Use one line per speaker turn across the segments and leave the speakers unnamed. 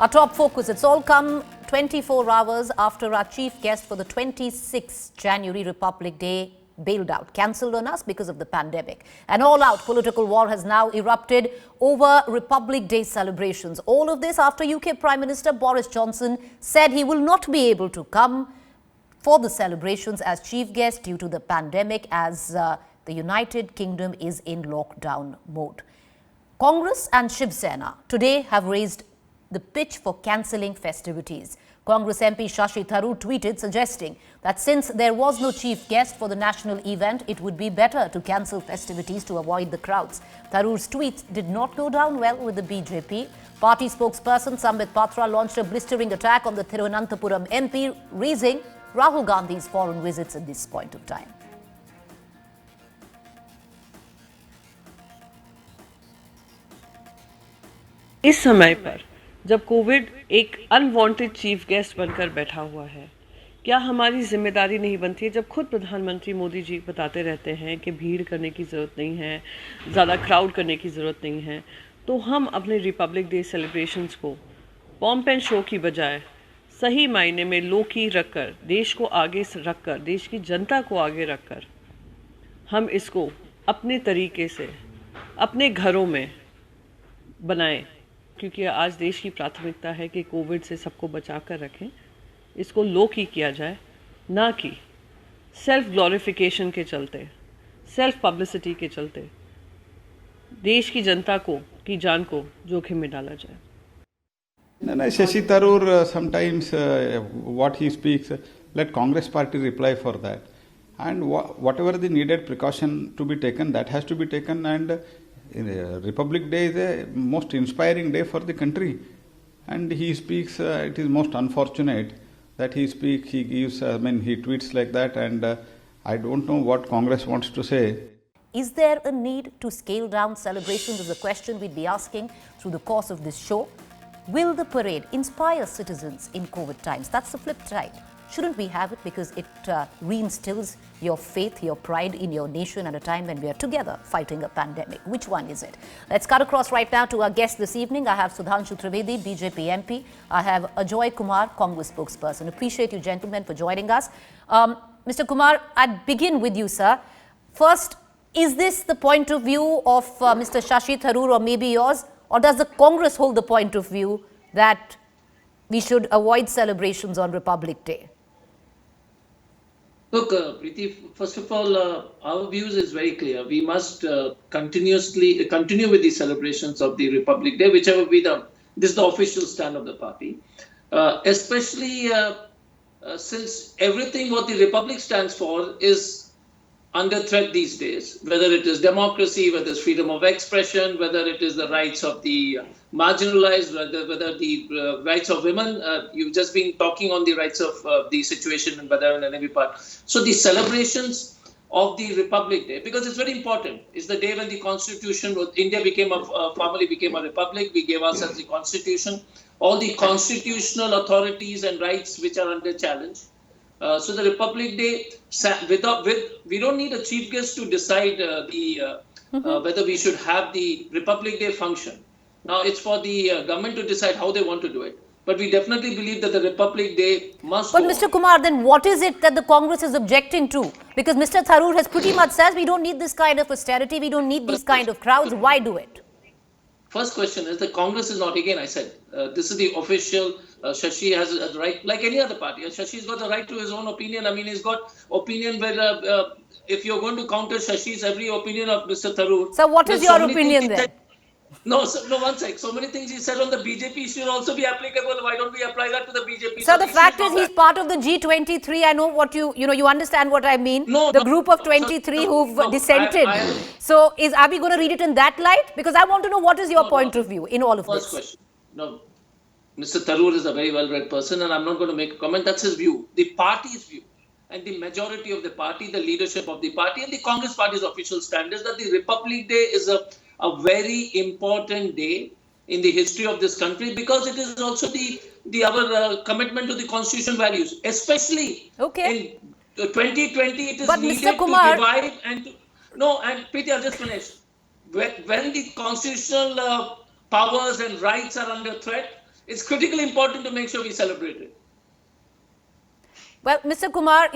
Our top focus, it's all come 24 hours after our chief guest for the 26th January Republic Day bailed out, cancelled on us because of the pandemic. An all-out political war has now erupted over Republic Day celebrations. All of this after UK Prime Minister Boris Johnson said he will not be able to come for the celebrations as chief guest due to the pandemic, as the United Kingdom is in lockdown mode. Congress and Shiv Sena today have raised the pitch for cancelling festivities. Congress MP Shashi Tharoor tweeted suggesting that since there was no chief guest for the national event, it would be better to cancel festivities to avoid the crowds. Tharoor's tweets did not go down well with the BJP. Party spokesperson Sambit Patra launched a blistering attack on the Thiruvananthapuram MP, raising Rahul Gandhi's foreign visits at this point of time.
इस समय पर जब Covid एक unwanted chief guest बनकर बैठा हुआ है, क्या हमारी जिम्मेदारी नहीं बनती है? जब खुद प्रधानमंत्री मोदी जी बताते रहते हैं कि भीड़ करने की ज़रूरत नहीं है, ज़्यादा क्राउड करने की ज़रूरत नहीं है, तो हम अपने रिपब्लिक डे सेलिब्रेशंस को पॉम्प एंड शो की बजाय सही मायने में लो की रखकर, देश को आगे रखकर, देश की जनता को आगे रखकर हम इसको अपने तरीके से अपने घरों में बनाएं, क्योंकि आज देश की प्राथमिकता है कि कोविड से सबको बचा कर रखें। इसको लो की किया जाए, ना कि सेल्फ ग्लोरिफिकेशन के चलते, सेल्फ पब्लिसिटी के चलते देश की जनता को की जान को जोखिम में डाला जाए।
No, Shashi Tharoor, sometimes what he speaks, let Congress party reply for that. And whatever the needed precaution to be taken, that has to be taken. And Republic Day is a most inspiring day for the country. And he speaks, it is most unfortunate that he speaks, he gives, he tweets like that. And I don't know what Congress wants to say.
Is there a need to scale down celebrations is a question we'd be asking through the course of this show. Will the parade inspire citizens in COVID times? That's the flip side. Shouldn't we have it because it reinstills your faith, your pride in your nation at a time when we are together fighting a pandemic? Which one is it? Let's cut across right now to our guest this evening. I have Sudhanshu Trivedi, BJP MP. I have Ajoy Kumar, Congress spokesperson. Appreciate you gentlemen for joining us. Mr. Kumar, I'd begin with you, sir. First, is this the point of view of Mr. Shashi Tharoor or maybe yours? Or does the Congress hold the point of view that we should avoid celebrations on Republic Day?
Look, Preeti, first of all, our views is very clear. We must continue with the celebrations of the Republic Day, whichever be this is the official stand of the party. Especially since everything what the Republic stands for is under threat these days, whether it is democracy, whether it's freedom of expression, whether it is the rights of the marginalized, whether the rights of women. You've just been talking on the rights of the situation in Badar and every part. So the celebrations of the Republic Day, because it's very important, is the day when the Constitution, India formally became a republic. We gave ourselves the Constitution, all the constitutional authorities and rights which are under challenge. So the Republic Day, we don't need a chief guest to decide whether we should have the Republic Day function. Now it's for the government to decide how they want to do it. But we definitely believe that the Republic Day must.
But Mr. Kumar, then what is it that the Congress is objecting to? Because Mr. Tharoor has pretty much said we don't need this kind of austerity, we don't need these kind of crowds. Why do it?
First question is the Congress is not, again I said, this is the official, Shashi has a right, like any other party. Shashi's got the right to his own opinion. I mean, he's got opinion where if you're going to counter Shashi's every opinion of Mr. Tharoor.
So what is your opinion then?
No, one sec. So many things he said on the BJP should also be applicable. Why don't we apply that to the BJP?
So the fact is he's part of the G23. I know what you understand what I mean. The group of 23 who've dissented. So are we going to read it in that light? Because I want to know what is your point of view in all of this.
First question. No, Mr. Tharoor is a very well-read person and I'm not going to make a comment. That's his view. The party's view and the majority of the party, the leadership of the party and the Congress party's official stand is that the Republic Day is a very important day in the history of this country because it is also our commitment to the constitutional values, especially in 2020. It is needed to divide and Preeti, I'll just finish. When the constitutional powers and rights are under threat, it's critically important to make sure we celebrate it.
Well, Mr. Kumar,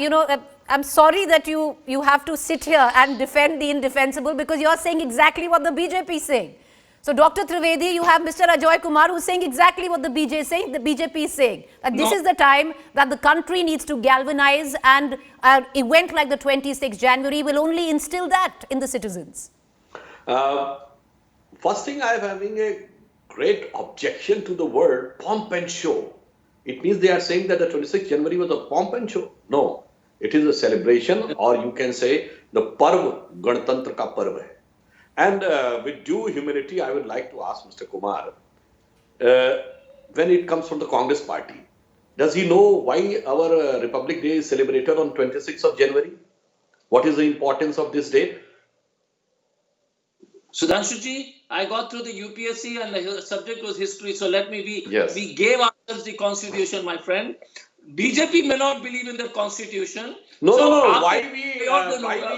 I'm sorry that you have to sit here and defend the indefensible, because you're saying exactly what the BJP is saying. So, Dr. Trivedi, you have Mr. Ajoy Kumar who's saying exactly what the BJP is saying. That this is the time that the country needs to galvanize, and an event like the 26th January will only instill that in the citizens.
First thing, I am having a great objection to the word pomp and show. It means they are saying that the 26th January was a pomp and show. No, it is a celebration, or you can say the Parv, Ganatantra ka Parv hai. And with due humility, I would like to ask Mr. Kumar, when it comes from the Congress party, does he know why our Republic Day is celebrated on 26th of January? What is the importance of this date?
Sudhanshuji, I got through the UPSC and the subject was history. So let me be.
Yes.
We gave ourselves the constitution, my friend. BJP may not believe in the constitution.
No.
Why
we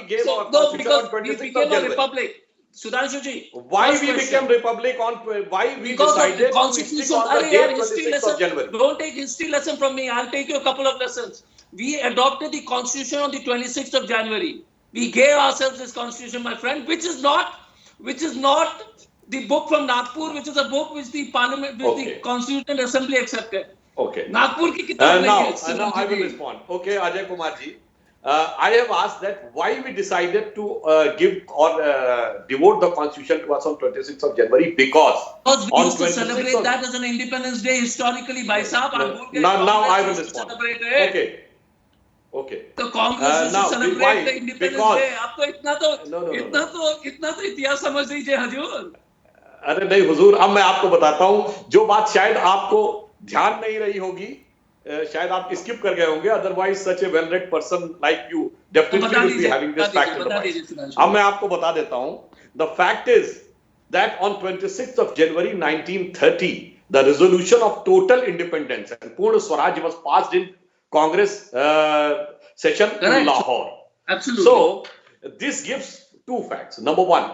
gave our constitution on 26th
we
of
became a
January?
republic. Sudhanshuji.
Why we became republic on? Why we decided to stick on the date 26th of January?
Don't take history lesson from me. I'll take you a couple of lessons. We adopted the constitution on the 26th of January. We gave ourselves this constitution, my friend, which is not the book from Nagpur, which is a book which the parliament, which the Constituent Assembly accepted.
Okay.
Nagpur ki kitab
now I will respond. Okay, Ajay Kumar ji. I have asked that why we decided to give or devote the constitution to us on 26th of January, because
we used to celebrate that as an Independence Day historically, by Saab.
Now I will respond. Okay.
The Congress used to celebrate the Independence Day. आपको इतना तो इतिहास समझ लीजिए हजूर.
अरे नहीं हुजूर, अब मैं आपको बताता हूँ जो बात शायद आपको ध्यान नहीं रही होगी, शायद आप स्किप कर गए होंगे. Otherwise such A well read person like you definitely will be having this fact in the mind. अब मैं आपको बता देता हूँ. The fact is that on 26th of January 1930 the resolution of total independence and Purna Swaraj was passed in Congress session in Lahore.
Absolutely.
So this gives two facts. Number one,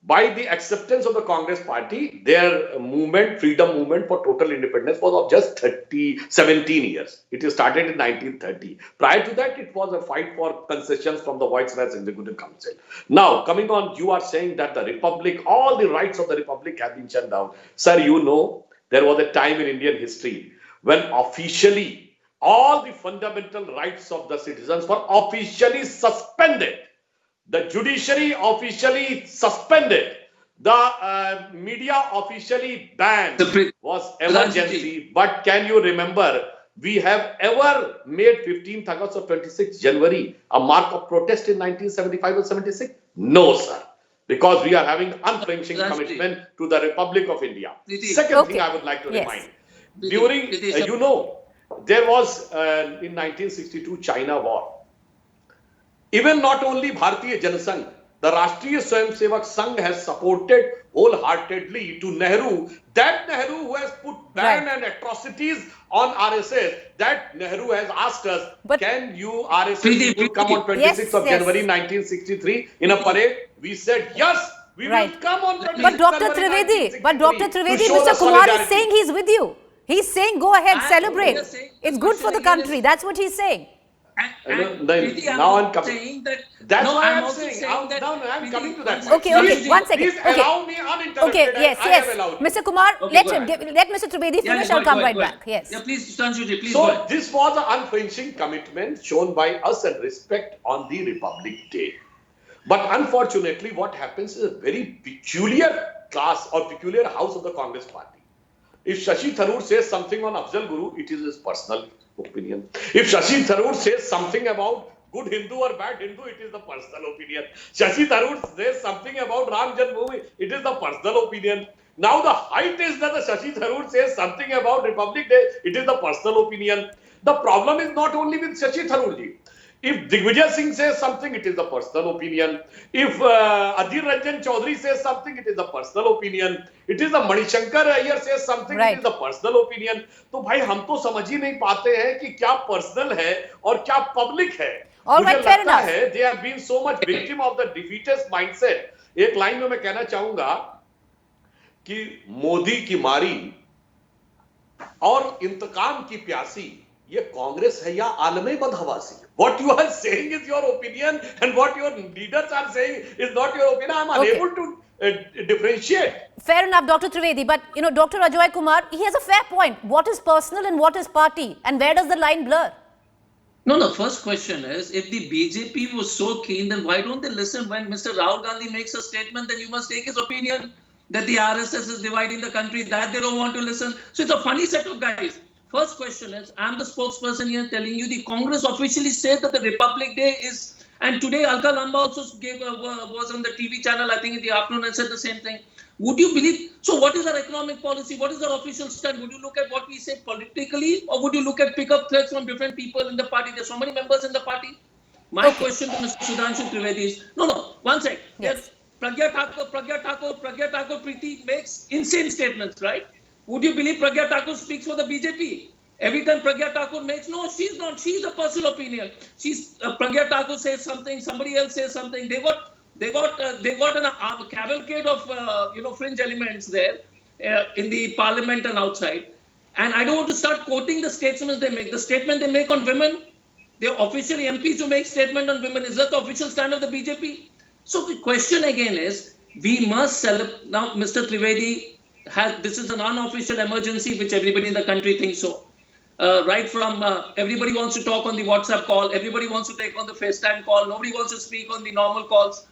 by the acceptance of the Congress party, their movement, freedom movement for total independence was of just 17 years. It started in 1930. Prior to that, it was a fight for concessions from the Viceroy's Executive Council. Now, coming on, you are saying that the Republic, all the rights of the Republic have been shut down. Sir, you know, there was a time in Indian history when officially all the fundamental rights of the citizens were officially suspended. The judiciary officially suspended. The media officially banned. Was emergency. But can you remember, we have ever made 15th August or 26th January a mark of protest in 1975 or 76? No, sir. Because we are having unflinching commitment to the Republic of India. Second thing I would like to remind. During, you know, there was in 1962 China war. Even not only Bharatiya Janasangh, the Rashtriya Swayamsevak Sangh has supported wholeheartedly to Nehru. That Nehru who has put ban and atrocities on RSS, that Nehru has asked us, can you RSS will come on 26th of January 1963 in a parade? We said yes, we will come on 26th
But Dr. Trivedi, Mr. Kumar is saying he's with you. He's saying go ahead, celebrate. It's good for the country. That's what he's saying.
Now I'm coming. That's why I'm saying. I'm coming to that.
Okay, 1 second.
Please allow me uninterrupted.
Okay, yes. Mr. Kumar, let Mr. Trivedi finish. I'll come right back. Yes.
Yeah, please, Sudhanshuji, please.
So this was an unflinching commitment shown by us and respect on the Republic Day. But unfortunately, what happens is a very peculiar class or peculiar house of the Congress party. If Shashi Tharoor says something on Afzal Guru, it is his personal opinion. If Shashi Tharoor says something about good Hindu or bad Hindu, it is the personal opinion. Shashi Tharoor says something about Ram Janmabhoomi, it is the personal opinion. Now the height is that the Shashi Tharoor says something about Republic Day, it is the personal opinion. The problem is not only with Shashi Tharoor ji. If Digvijay Singh says something, it is the personal opinion. If Adhir Ranjan Chaudhary says something, it is the personal opinion. It is the Manishankar Iyer says something, it is the personal opinion. तो भाई हम तो समझ ही नहीं पाते हैं कि क्या पर्सनल है और क्या पब्लिक है. मुझे लगता है they have been so much victim of the defeatist mindset. एक लाइन में मैं कहना चाहूंगा कि मोदी की मारी और इंतकाम की प्यासी ये कांग्रेस है या आलमे बदहवासी? What you are saying is your opinion, and what your leaders are saying is not your opinion. I am unable to differentiate.
Fair enough, Dr. Trivedi, but Dr. Ajoy Kumar, he has a fair point. What is personal and what is party, and where does the line blur?
No, the first question is, if the BJP was so keen, then why don't they listen when Mr. Rahul Gandhi makes a statement? Then you must take his opinion that the RSS is dividing the country, that they don't want to listen. So it's a funny set of guys. First question is, I'm the spokesperson here telling you the Congress officially said that the Republic Day is, and today Alka Lamba also was on the TV channel, I think in the afternoon, and said the same thing. Would you believe? So what is our economic policy? What is our official stand? Would you look at what we say politically, or would you look at pick up threats from different people in the party? There's so many members in the party. My question to Mr. Sudhanshu Trivedi is, no, one sec.
Yes.
Pragya Thakur Preeti makes insane statements, right? Would you believe Pragya Thakur speaks for the BJP? Every time Pragya Thakur makes, no, she's not. She's a personal opinion. Pragya Thakur says something, somebody else says something. They got a cavalcade of fringe elements there in the parliament and outside. And I don't want to start quoting the statements they make. The statement they make on women, they're officially MPs who make statement on women. Is that the official stand of the BJP? So the question again is, we must celebrate. Now, Mr. Trivedi this is an unofficial emergency, which everybody in the country thinks so. Right from everybody wants to talk on the WhatsApp call, everybody wants to take on the FaceTime call, nobody wants to speak on the normal calls.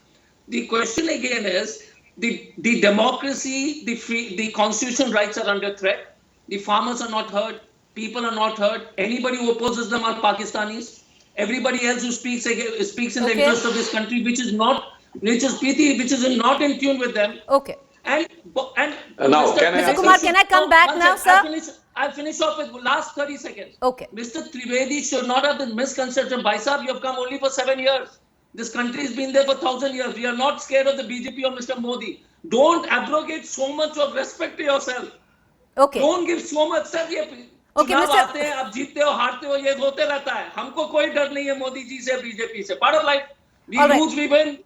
The question again is, the democracy, the constitutional rights are under threat. The farmers are not heard. People are not heard. Anybody who opposes them are Pakistanis. Everybody else who speaks in the interest of this country, which is not in tune with them.
Okay.
And
now,
Mr. Kumar, can I come back now, sir?
I'll finish off with last 30 seconds.
Okay.
Mr. Trivedi should not have been misconception. Bhai Sahab, you have come only for 7 years. This country has been there for 1,000 years. We are not scared of the BJP or Mr. Modi. Don't abrogate so much of respect to yourself.
Okay.
Don't give so much. Sir,
Okay,
चुनाव आते हैं, आप जीतते हो, हारते हो, ये होते रहता है. हमको कोई डर नहीं है मोदी जी से, बीजेपी से. Part of life. We lose, we win.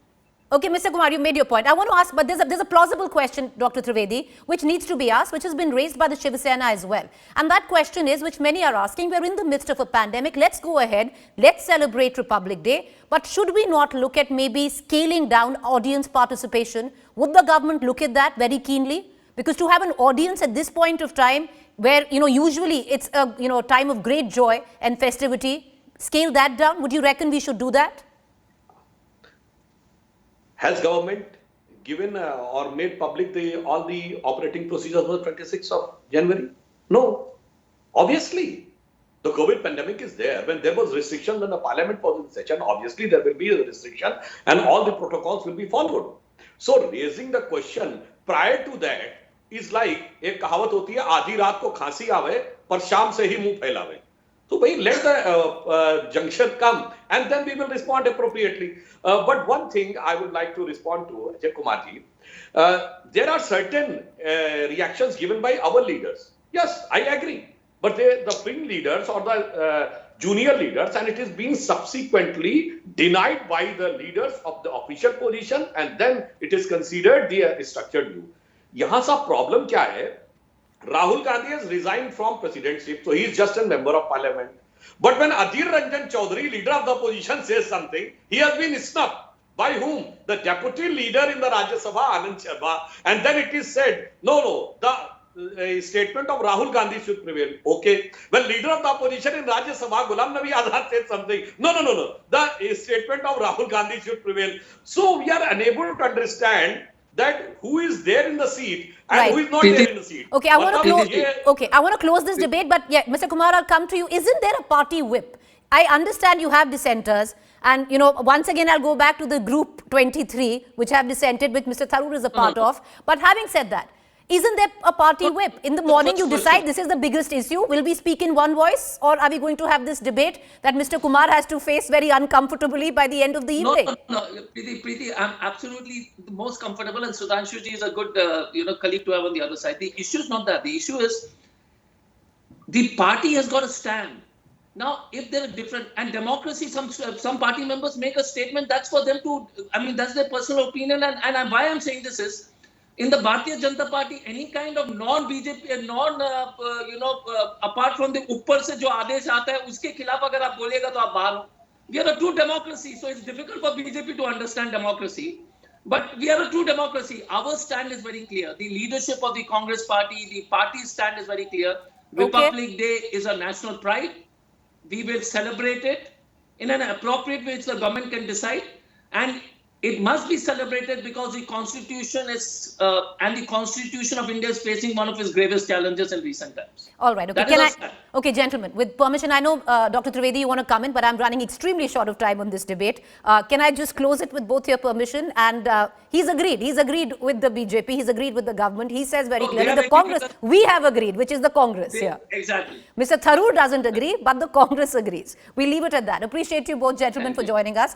Okay, Mr. Kumar, you made your point. I want to ask, but there's a plausible question, Dr. Trivedi, which needs to be asked, which has been raised by the Shiv Sena as well. And that question is, which many are asking, we're in the midst of a pandemic. Let's go ahead. Let's celebrate Republic Day. But should we not look at maybe scaling down audience participation? Would the government look at that very keenly? Because to have an audience at this point of time, where, usually it's a, time of great joy and festivity, scale that down. Would you reckon we should do that?
Has government given or made public all the operating procedures for the 26th of January? No. Obviously, the COVID pandemic is there. When there was restriction, when the parliament was in session, obviously there will be a restriction and all the protocols will be followed. So raising the question prior to that is like, एक कहावत होती है, आधी रात को खांसी आवे पर शाम से ही मुंह फैलावे. So, let the junction come and then we will respond appropriately. But one thing I would like to respond to, Ajay Kumar ji, there are certain reactions given by our leaders. Yes, I agree. But the fringe leaders or the junior leaders, and it is being subsequently denied by the leaders of the official position, and then it is considered the structured view. यहाँ सा problem क्या है? Rahul Gandhi has resigned from presidentship, so he is just a member of parliament. But when Adhir Ranjan Chaudhary, leader of the opposition, says something, he has been snubbed. By whom? The deputy leader in the Rajya Sabha, Anand Sharma. And then it is said, no, the statement of Rahul Gandhi should prevail. Okay. When leader of the opposition in Rajya Sabha, Ghulam Nabi Azad, said something, no. The statement of Rahul Gandhi should prevail. So we are unable to understand that who is there in the seat and who is not there in the seat.
Okay, I want to close this debate, but yeah, Mr. Kumar, I'll come to you. Isn't there a party whip? I understand you have dissenters, and once again I'll go back to the group 23, which have dissented, which Mr. Tharoor is a part of. But having said that, isn't there a party whip? In the morning you decide this is the biggest issue. Will we speak in one voice, or are we going to have this debate that Mr. Kumar has to face very uncomfortably by the end of the evening?
No, Preeti, I'm absolutely the most comfortable, and Sudhanshu ji is a good colleague to have on the other side. The issue is not that. The issue is the party has got to stand. Now, if there are different, and democracy, some party members make a statement, that's for them to, that's their personal opinion, and why I'm saying this is, in the Bharatiya Janata Party, any kind of non-BJP, apart from the ऊपर से जो आदेश आता है, उसके खिलाफ अगर आप बोलेगा तो आप बाहर हो. We are a true democracy, so it's difficult for BJP to understand democracy. But we are a true democracy. Our stand is very clear. The leadership of the Congress party, the party's stand is very clear. Republic Day is a national pride. We will celebrate it in an appropriate way which the government can decide. And it must be celebrated because the Constitution is, and the Constitution of India is facing one of its gravest challenges in recent times.
All right. Okay.
That is our stand.
Okay, gentlemen, with permission, I know, Dr. Trivedi, you want to come in, but I'm running extremely short of time on this debate. Can I just close it with both your permission? And he's agreed. He's agreed with the BJP. He's agreed with the government. He says very clearly, the Congress, we have agreed, which is the Congress here.
Exactly.
Mr. Tharoor doesn't agree, but the Congress agrees. We leave it at that. Appreciate you both, gentlemen, for joining us.